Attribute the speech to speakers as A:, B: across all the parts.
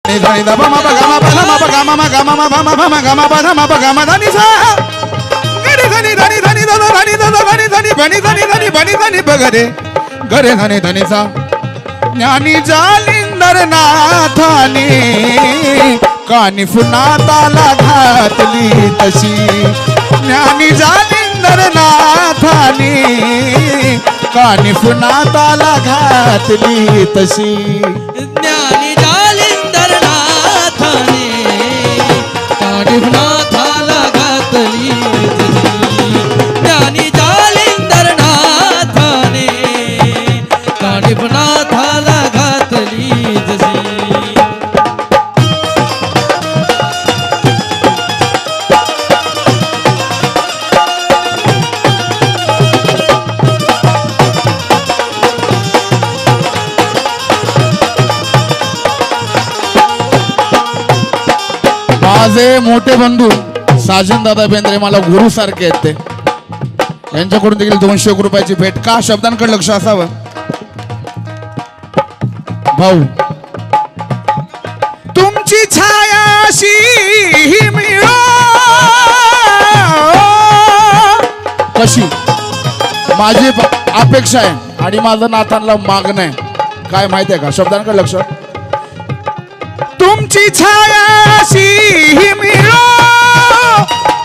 A: धनी द म प ग म प म प ग म म ग म म प म प म ग म प म प ग म धनी सा गरे धनी धनी धनी द धनी द धनी धनी बनी धनी धनी बनी धनी बगरे गरे धनी धनी सा ज्ञानी जालिंदर नाथाने कानी फुनाताला घातली तशी ज्ञानी जालिंदर नाथाने कानी फुनाताला घातली तशी
B: ज्ञानी जालिंदर नाथाने कानिफनाथाला घातली तशी ज्ञानी जालिंदर नाथाने कानिफनाथाला घातली तशी
A: माझे मोठे बंधू साजन दादा बेंद्रे मला गुरु सारखे आहेत ते यांच्याकडून देखील 200 रुपयाची भेट का शब्दांकडे लक्ष असावं भाऊ तुमची छायाशी मिळो कशी माझी अपेक्षा आहे आणि माझं नातांना मागणं आहे काय माहिती आहे का शब्दांकडे लक्ष तुमची छायाशी मिळो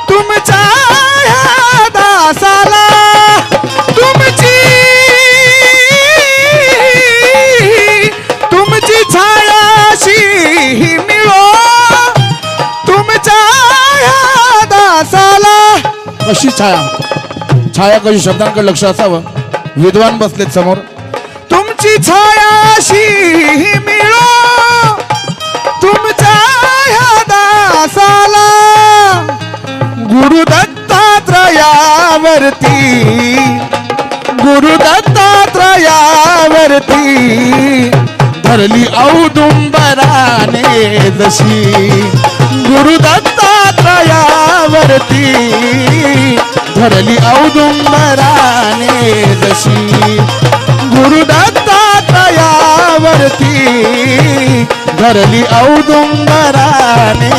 A: तुमच्या ह्या दासाला तुमची छायाशी मिळो तुमच्या ह्या दासाला कशी छाया कशी शब्दांकडे लक्ष असावं विद्वान बसलेत समोर तुमची छायाशी मिळो तुमच्या ह्या दासाला गुरु दत्तात्रयावरती धरली औदुंबराने जशी गुरु दत्तात्रयावरती धरली औदुंबराने जशी गुरु दत्तात्रयावरती धरली औदुंबराने